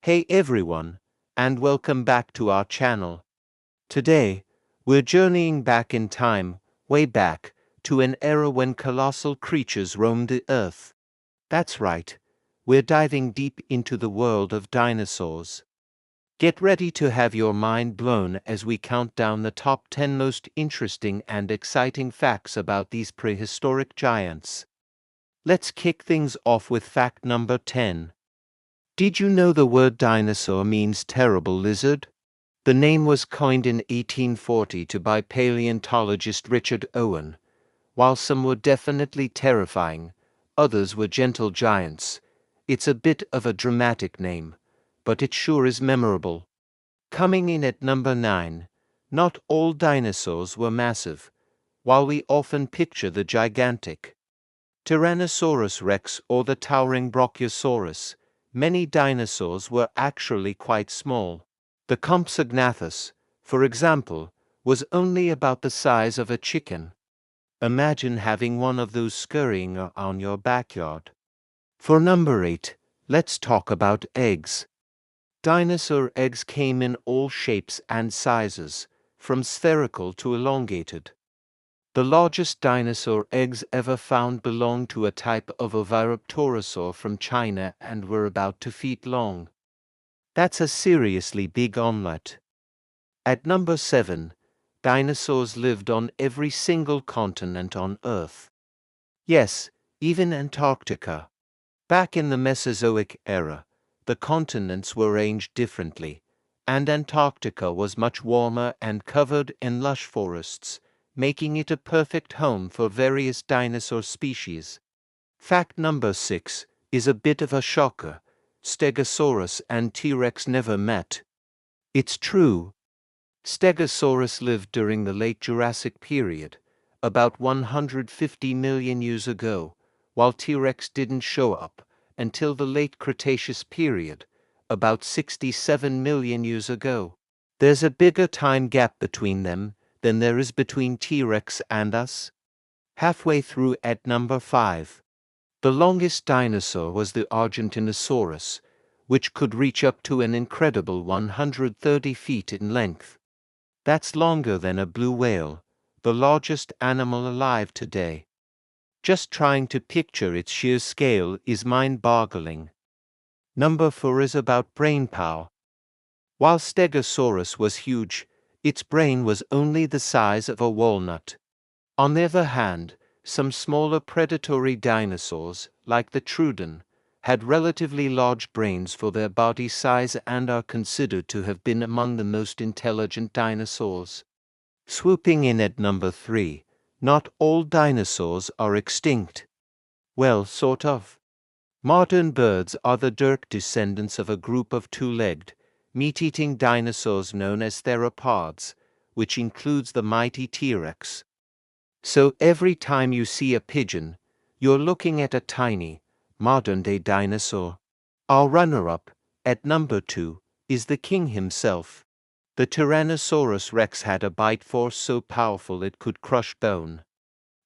Hey everyone, and welcome back to our channel. Today, we're journeying back in time, way back, to an era when colossal creatures roamed the earth. That's right, we're diving deep into the world of dinosaurs. Get ready to have your mind blown as we count down the top 10 most interesting and exciting facts about these prehistoric giants. Let's kick things off with fact number 10. Did you know the word dinosaur means terrible lizard? The name was coined in 1840 by paleontologist Richard Owen. While some were definitely terrifying, others were gentle giants. It's a bit of a dramatic name, but it sure is memorable. Coming in at number 9, not all dinosaurs were massive, while we often picture the gigantic Tyrannosaurus rex or the towering Brachiosaurus. Many dinosaurs were actually quite small. The Compsognathus, for example, was only about the size of a chicken. Imagine having one of those scurrying on your backyard. For number 8, let's talk about eggs. Dinosaur eggs came in all shapes and sizes, from spherical to elongated. The largest dinosaur eggs ever found belonged to a type of oviraptorosaur from China and were about 2 feet long. That's a seriously big omelette. At number 7, dinosaurs lived on every single continent on Earth. Yes, even Antarctica. Back in the Mesozoic era, the continents were arranged differently, and Antarctica was much warmer and covered in lush forests, making it a perfect home for various dinosaur species. Fact number 6 is a bit of a shocker. Stegosaurus and T-Rex never met. It's true. Stegosaurus lived during the late Jurassic period, about 150 million years ago, while T-Rex didn't show up until the late Cretaceous period, about 67 million years ago. There's a bigger time gap between them than there is between T-Rex and us. Halfway through at number 5. The longest dinosaur was the Argentinosaurus, which could reach up to an incredible 130 feet in length. That's longer than a blue whale, the largest animal alive today. Just trying to picture its sheer scale is mind-boggling. Number 4 is about brain power. While Stegosaurus was huge, its brain was only the size of a walnut. On the other hand, some smaller predatory dinosaurs, like the Troodon, had relatively large brains for their body size and are considered to have been among the most intelligent dinosaurs. Swooping in at number 3, not all dinosaurs are extinct. Well, sort of. Modern birds are the direct descendants of a group of two-legged, meat-eating dinosaurs known as theropods, which includes the mighty T-Rex. So every time you see a pigeon, you're looking at a tiny, modern-day dinosaur. Our runner-up, at number 2, is the king himself. The Tyrannosaurus rex had a bite force so powerful it could crush bone.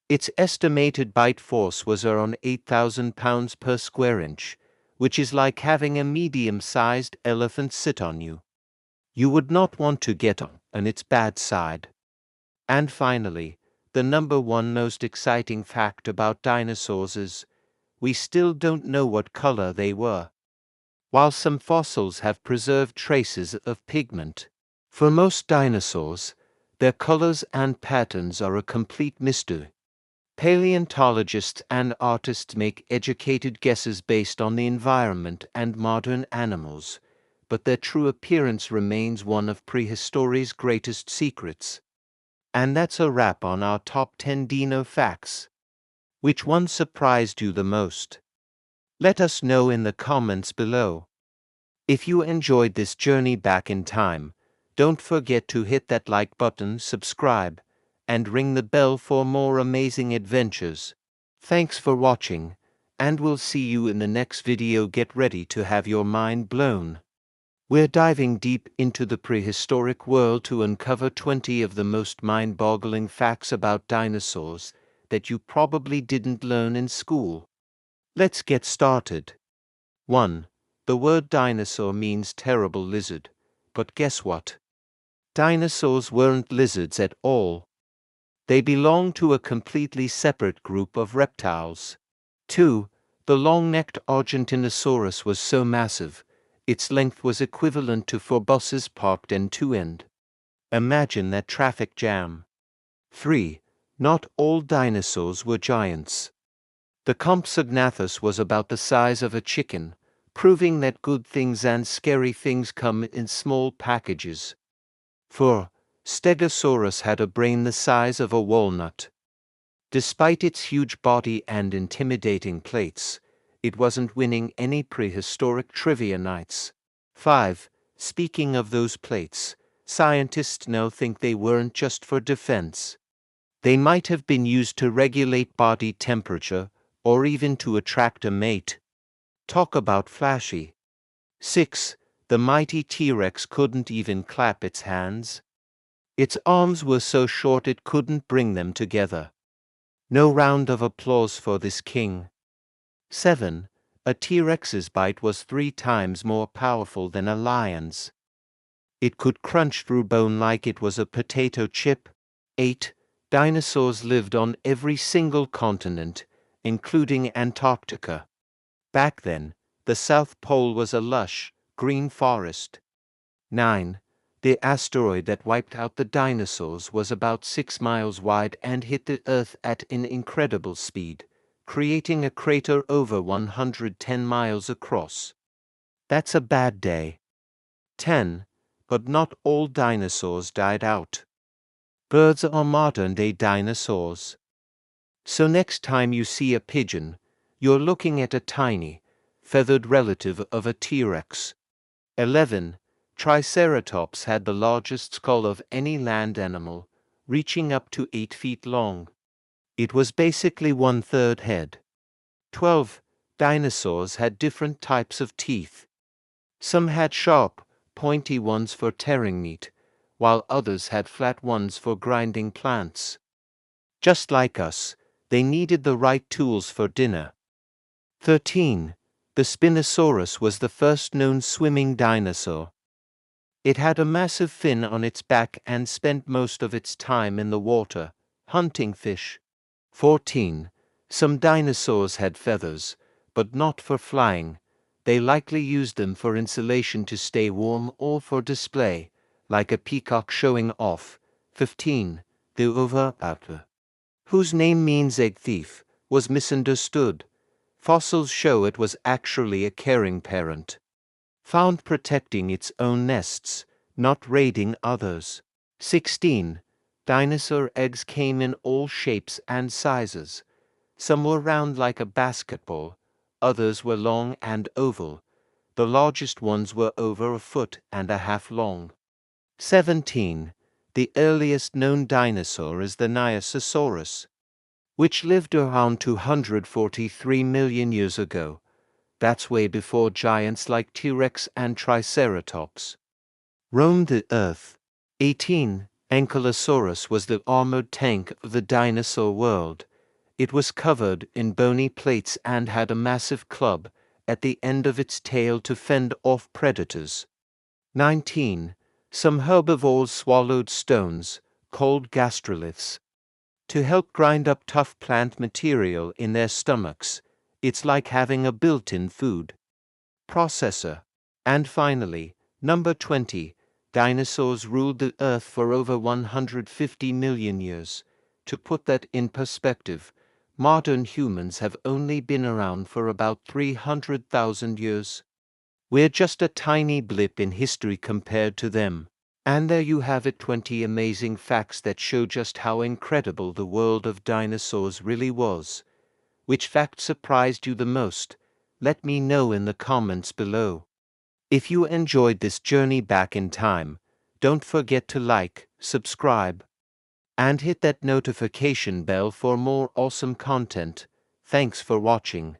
Its estimated bite force was around 8,000 pounds per square inch, which is like having a medium-sized elephant sit on you. You would not want to get on its bad side. And finally, the number 1 most exciting fact about dinosaurs is, we still don't know what color they were. While some fossils have preserved traces of pigment, for most dinosaurs, their colors and patterns are a complete mystery. Paleontologists and artists make educated guesses based on the environment and modern animals, but their true appearance remains one of prehistory's greatest secrets. And that's a wrap on our top 10 dino facts. Which one surprised you the most? Let us know in the comments below. If you enjoyed this journey back in time, don't forget to hit that like button, subscribe, and ring the bell for more amazing adventures. Thanks for watching, and we'll see you in the next video. Get ready to have your mind blown. We're diving deep into the prehistoric world to uncover 20 of the most mind-boggling facts about dinosaurs that you probably didn't learn in school. Let's get started. 1. The word dinosaur means terrible lizard. But guess what? Dinosaurs weren't lizards at all. They belonged to a completely separate group of reptiles. 2. The long-necked Argentinosaurus was so massive, its length was equivalent to 4 buses parked end-to-end. Imagine that traffic jam. 3. Not all dinosaurs were giants. The Compsognathus was about the size of a chicken, proving that good things and scary things come in small packages. 4. Stegosaurus had a brain the size of a walnut. Despite its huge body and intimidating plates, it wasn't winning any prehistoric trivia nights. 5. Speaking of those plates, scientists now think they weren't just for defense. They might have been used to regulate body temperature or even to attract a mate. Talk about flashy. 6. The mighty T-Rex couldn't even clap its hands. Its arms were so short it couldn't bring them together. No round of applause for this king. 7. A T-Rex's bite was 3 times more powerful than a lion's. It could crunch through bone like it was a potato chip. 8. Dinosaurs lived on every single continent, including Antarctica. Back then, the South Pole was a lush, green forest. 9. The asteroid that wiped out the dinosaurs was about 6 miles wide and hit the Earth at an incredible speed, creating a crater over 110 miles across. That's a bad day. 10. But not all dinosaurs died out. Birds are modern-day dinosaurs. So next time you see a pigeon, you're looking at a tiny, feathered relative of a T-Rex. 11. Triceratops had the largest skull of any land animal, reaching up to 8 feet long. It was basically 1/3 head. 12. Dinosaurs had different types of teeth. Some had sharp, pointy ones for tearing meat, while others had flat ones for grinding plants. Just like us, they needed the right tools for dinner. 13. The Spinosaurus was the first known swimming dinosaur. It had a massive fin on its back and spent most of its time in the water, hunting fish. 14. Some dinosaurs had feathers, but not for flying. They likely used them for insulation to stay warm or for display, like a peacock showing off. 15. The ovipositor, whose name means egg thief, was misunderstood. Fossils show it was actually a caring parent, found protecting its own nests, not raiding others. 16. Dinosaur eggs came in all shapes and sizes. Some were round like a basketball, others were long and oval. The largest ones were over 1.5 feet long. 17. The earliest known dinosaur is the Nyasasaurus, which lived around 243 million years ago. That's way before giants like T-Rex and Triceratops roamed the Earth. 18. Ankylosaurus was the armored tank of the dinosaur world. It was covered in bony plates and had a massive club at the end of its tail to fend off predators. 19. Some herbivores swallowed stones, called gastroliths, to help grind up tough plant material in their stomachs. It's like having a built-in food processor. And finally, number 20. Dinosaurs ruled the Earth for over 150 million years. To put that in perspective, modern humans have only been around for about 300,000 years. We're just a tiny blip in history compared to them. And there you have it, 20 amazing facts that show just how incredible the world of dinosaurs really was. Which fact surprised you the most? Let me know in the comments below. If you enjoyed this journey back in time, don't forget to like, subscribe, and hit that notification bell for more awesome content. Thanks for watching.